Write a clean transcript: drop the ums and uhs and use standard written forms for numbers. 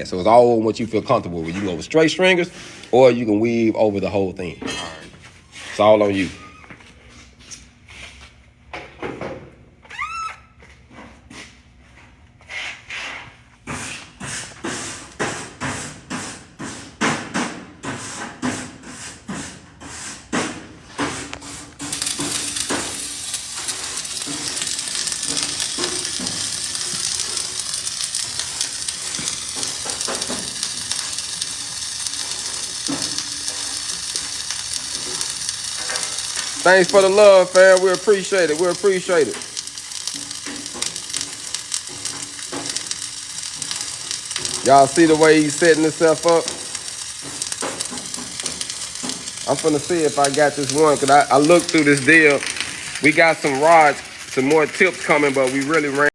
So it's all on what you feel comfortable with. You can go with straight stringers, or you can weave over the whole thing. All right. It's all on you. Thanks for the love, fam. We appreciate it. We appreciate it. Y'all see the way he's setting himself up? I'm finna see if I got this one, because I looked through this deal. We got some rods, some more tips coming, but we really ran